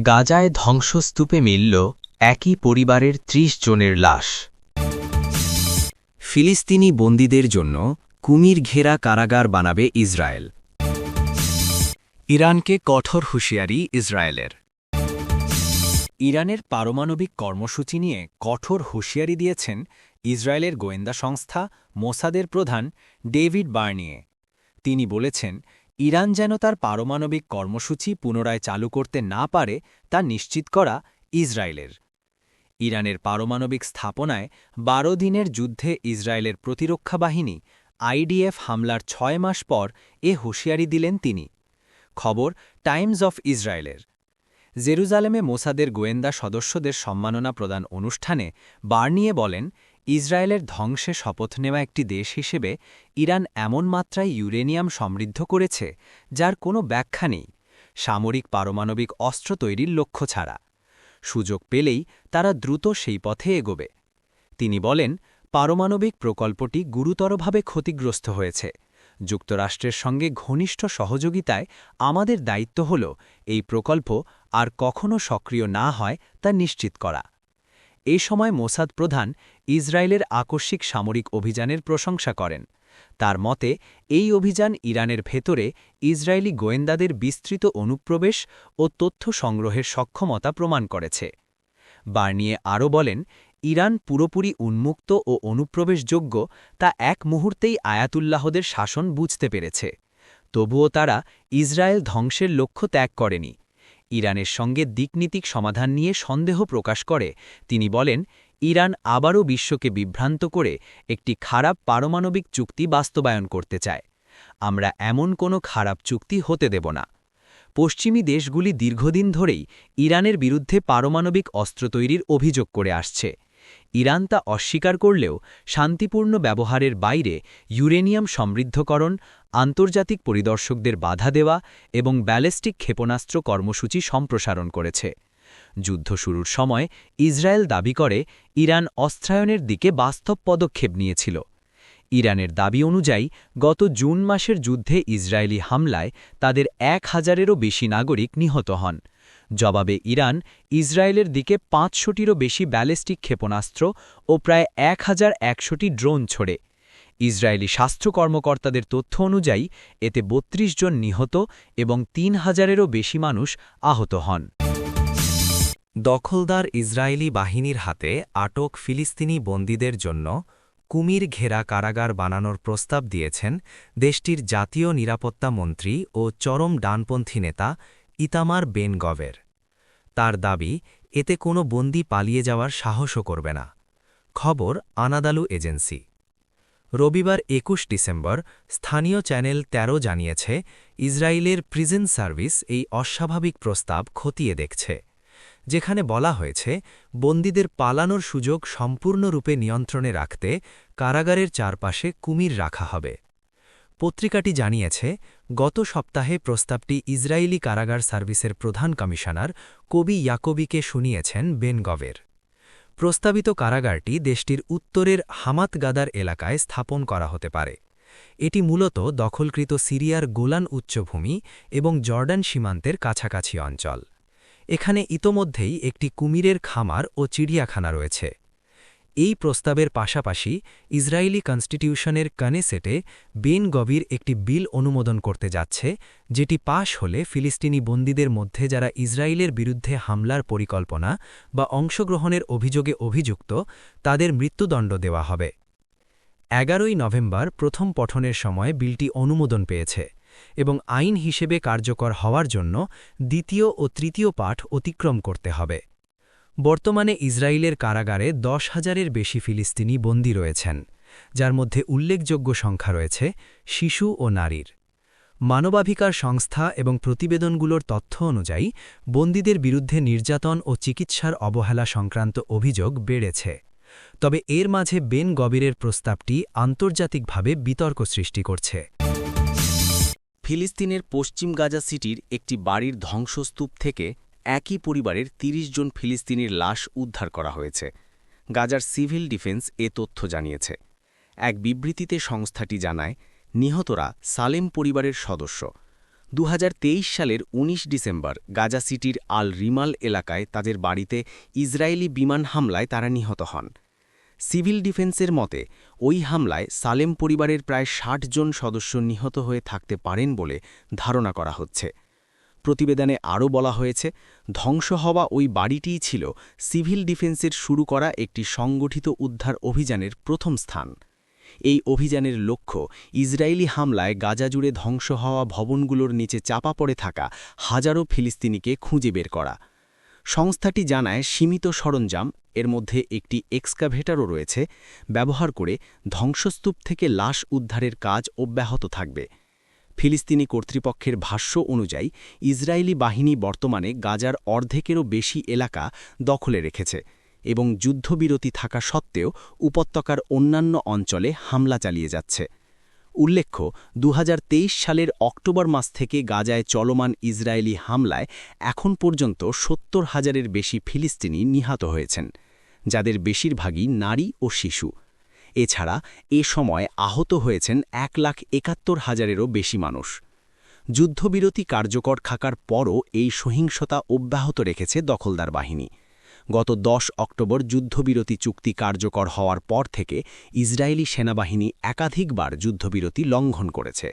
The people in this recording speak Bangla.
গাজায় ধ্বংসস্তূপে মিলল একই পরিবারের ৩০ জনের লাশ। ফিলিস্তিনি বন্দীদের জন্য কুমির ঘেরা কারাগার বানাবে ইসরায়েল। ইরানকে কঠোর হুঁশিয়ারি ইসরায়েলের। ইরানের পারমাণবিক কর্মসূচি নিয়ে কঠোর হুঁশিয়ারি দিয়েছেন ইসরায়েলের গোয়েন্দা সংস্থা মোসাদের প্রধান ডেভিড বার্নিয়ে। তিনি বলেছেন, ইরান যেন তার পারমাণবিক কর্মসূচি পুনরায় চালু করতে না পারে তা নিশ্চিত করা ইসরায়েলের। ইরানের পারমাণবিক স্থাপনায় ১২ দিনের যুদ্ধে ইসরায়েলের প্রতিরক্ষা বাহিনী আইডিএফ হামলার ৬ মাস পর এ হুঁশিয়ারি দিলেন তিনি। খবর টাইমস অফ ইসরায়েলের। জেরুজালেমে মোসাদের গোয়েন্দা সদস্যদের সম্মাননা প্রদান অনুষ্ঠানে বার্নিয়ে বলেন, ইসরায়েলের ধ্বংসে শপথ নেওয়া একটি দেশ হিসেবে ইরান এমন মাত্রায় ইউরেনিয়াম সমৃদ্ধ করেছে যার কোনো ব্যাখ্যা নেই, সামরিক পারমাণবিক অস্ত্র তৈরির লক্ষ্য ছাড়া। সুযোগ পেলেই তারা দ্রুত সেই পথে এগোবে। তিনি বলেন, পারমাণবিক প্রকল্পটি গুরুতরভাবে ক্ষতিগ্রস্ত হয়েছে। যুক্তরাষ্ট্রের সঙ্গে ঘনিষ্ঠ সহযোগিতায় আমাদের দায়িত্ব হল এই প্রকল্প আর কখনো সক্রিয় না হয় তা নিশ্চিত করা। এই সময় মোসাদ প্রধান ইসরায়েলের আকস্মিক সামরিক অভিযানের প্রশংসা করেন। তার মতে, এই অভিযান ইরানের ভেতরে ইসরায়েলি গোয়েন্দাদের বিস্তৃত অনুপ্রবেশ ও তথ্য সংগ্রহের সক্ষমতা প্রমাণ করেছে। বার্নিয়ে আরও বলেন, ইরান পুরোপুরি উন্মুক্ত ও অনুপ্রবেশযোগ্য তা এক মুহূর্তেই আয়াতুল্লাহদের শাসন বুঝতে পেরেছে। তবুও তারা ইসরায়েল ধ্বংসের লক্ষ্য ত্যাগ করেনি। ইরানের সঙ্গে দিকনীতিক সমাধান নিয়ে সন্দেহ প্রকাশ করে তিনি বলেন, ইরান আবারও বিশ্বকে বিভ্রান্ত করে একটি খারাপ পারমাণবিক চুক্তি বাস্তবায়ন করতে চায়। আমরা এমন কোনো খারাপ চুক্তি হতে দেব না। পশ্চিমী দেশগুলি দীর্ঘদিন ধরেই ইরানের বিরুদ্ধে পারমাণবিক অস্ত্র তৈরির অভিযোগ করে আসছে। ইরান তা অস্বীকার করলেও শান্তিপূর্ণ ব্যবহারের বাইরে ইউরেনিয়াম সমৃদ্ধকরণ, আন্তর্জাতিক পরিদর্শকদের বাধা দেওয়া এবং ব্যালিস্টিক ক্ষেপণাস্ত্র কর্মসূচি সম্প্রসারণ করেছে। যুদ্ধ শুরুর সময় ইসরায়েল দাবি করে ইরান অস্ত্রায়নের দিকে বাস্তব পদক্ষেপ নিয়েছিল। ইরানের দাবি অনুযায়ী গত জুন মাসের যুদ্ধে ইসরায়েলি হামলায় তাদের ১,০০০-এরও বেশি নাগরিক নিহত হন। জবাবে ইরান ইসরায়েলের দিকে ৫০০টিরও বেশি ব্যালিস্টিক ক্ষেপণাস্ত্র ও প্রায় ১,১০০টি ড্রোন ছোড়ে। ইসরায়েলি স্বাস্থ্য কর্মকর্তাদের তথ্য অনুযায়ী এতে ৩২ জন নিহত এবং ৩,০০০-এরও বেশি মানুষ আহত হন। দখলদার ইসরায়েলি বাহিনীর হাতে আটক ফিলিস্তিনি বন্দীদের জন্য কুমির ঘেরা কারাগার বানানোর প্রস্তাব দিয়েছেন দেশটির জাতীয় নিরাপত্তা মন্ত্রী ও চরম ডানপন্থী নেতা ইতামার বেন গভের। তার দাবি, এতে কোনো বন্দী পালিয়ে যাওয়ার সাহসও করবে না। খবর আনাদালু এজেন্সি। রবিবার ২১ ডিসেম্বর স্থানীয় চ্যানেল ১৩ জানিয়েছে, ইসরায়েলের প্রিজন সার্ভিস এই অস্বাভাবিক প্রস্তাব খতিয়ে দেখছে, যেখানে বলা হয়েছে বন্দীদের পালানোর সুযোগ সম্পূর্ণরূপে নিয়ন্ত্রণে রাখতে কারাগারের চারপাশে কুমির রাখা হবে। পত্রিকাটি জানিয়েছে, গত সপ্তাহে প্রস্তাবটি ইসরায়েলি কারাগার সার্ভিসের প্রধান কমিশনার কবি ইয়াকোবিকে শুনিয়েছেন বেন গভের। প্রস্তাবিত কারাগারটি দেশটির উত্তরের হামাত গাদার এলাকায় স্থাপন করা হতে পারে। এটি মূলত দখলকৃত সিরিয়ার গোলান উচ্চভূমি এবং জর্ডান সীমান্তের কাছাকাছি অঞ্চল। এখানে ইতোমধ্যেই একটি কুমিরের খামার ও চিড়িয়াখানা রয়েছে। এই প্রস্তাবের পাশাপাশি ইসরায়েলি কনস্টিটিউশনের কনেসেটে বেন গভির একটি বিল অনুমোদন করতে যাচ্ছে, যেটি পাশ হলে ফিলিস্তিনি বন্দীদের মধ্যে যারা ইসরায়েলের বিরুদ্ধে হামলার পরিকল্পনা বা অংশগ্রহণের অভিযোগে অভিযুক্ত তাদের মৃত্যুদণ্ড দেওয়া হবে। ১১ই নভেম্বর প্রথম পঠনের সময় বিলটি অনুমোদন পেয়েছে এবং আইন হিসেবে কার্যকর হওয়ার জন্য দ্বিতীয় ও তৃতীয় পাঠ অতিক্রম করতে হবে। বর্তমানে ইসরায়েলের কারাগারে ১০,০০০-এর বেশি ফিলিস্তিনি বন্দী রয়েছেন, যার মধ্যে উল্লেখযোগ্য সংখ্যা রয়েছে শিশু ও নারীর। মানবাধিকার সংস্থা এবং প্রতিবেদনগুলোর তথ্য অনুযায়ী বন্দীদের বিরুদ্ধে নির্যাতন ও চিকিৎসার অবহেলা সংক্রান্ত অভিযোগ বেড়েছে। তবে এর মাঝে বেন গভিরের প্রস্তাবটি আন্তর্জাতিকভাবে বিতর্ক সৃষ্টি করছে। ফিলিস্তিনের পশ্চিম গাজা সিটির একটি বাড়ির ধ্বংসস্তূপ থেকে একই পরিবারের ৩০ জন ফিলিস্তিনির লাশ উদ্ধার করা হয়েছে। গাজার সিভিল ডিফেন্স এ তথ্য জানিয়েছে। এক বিবৃতিতে সংস্থাটি জানায়, নিহতরা সালেম পরিবারের সদস্য। সালের ১৯ ডিসেম্বর গাজা সিটির আল রিমাল এলাকায় তাদের বাড়িতে ইসরায়েলি বিমান হামলায় তারা নিহত হন। সিভিল ডিফেন্সের মতে ওই হামলায় সালেম পরিবারের প্রায় ৬০ জন সদস্য নিহত হয়ে থাকতে পারেন বলে ধারণা করা হচ্ছে। প্রতিবেদনে আরও বলা হয়েছে, ধ্বংস হওয়া ওই বাড়িটিই ছিল সিভিল ডিফেন্সের শুরু করা একটি সংগঠিত উদ্ধার অভিযানের প্রথম স্থান। এই অভিযানের লক্ষ্য ইসরায়েলি হামলায় গাজা জুড়ে ধ্বংস হওয়া ভবনগুলোর নিচে চাপা পড়ে থাকা হাজারো ফিলিস্তিনিকে খুঁজে বের করা। সংস্থাটি জানায় সীমিত সরঞ্জাম, এর মধ্যে একটি এক্সকাভেটরও রয়েছে, ব্যবহার করে ধ্বংসস্তূপ থেকে লাশ উদ্ধারের কাজ অব্যাহত থাকবে। ফিলিস্তিনি কর্তৃপক্ষের ভাষ্য অনুযায়ী ইসরায়েলি বাহিনী বর্তমানে গাজার অর্ধেকেরও বেশি এলাকা দখলে রেখেছে এবং যুদ্ধবিরতি থাকা সত্ত্বেও উপত্যকার অন্যান্য অঞ্চলে হামলা চালিয়ে যাচ্ছে। উল্লেখ্য, ২০২৩ সালের অক্টোবর মাস থেকে গাজায় চলমান ইসরায়েলি হামলায় এখন পর্যন্ত ৭০,০০০-এর বেশি ফিলিস্তিনি নিহত হয়েছেন, যাদের বেশিরভাগই নারী ও শিশু। এছাড়া এ সময় আহত হয়েছেন ১,৭১,০০০-এরও বেশি মানুষ। যুদ্ধবিরতি কার্যকর থাকার পরও এই সহিংসতা অব্যাহত রেখেছে দখলদার বাহিনী। গত ১০ অক্টোবর যুদ্ধবিরতি চুক্তি কার্যকর হওয়ার পর থেকে ইসরায়েলি সেনাবাহিনী একাধিকবার যুদ্ধবিরতি লঙ্ঘন করেছে।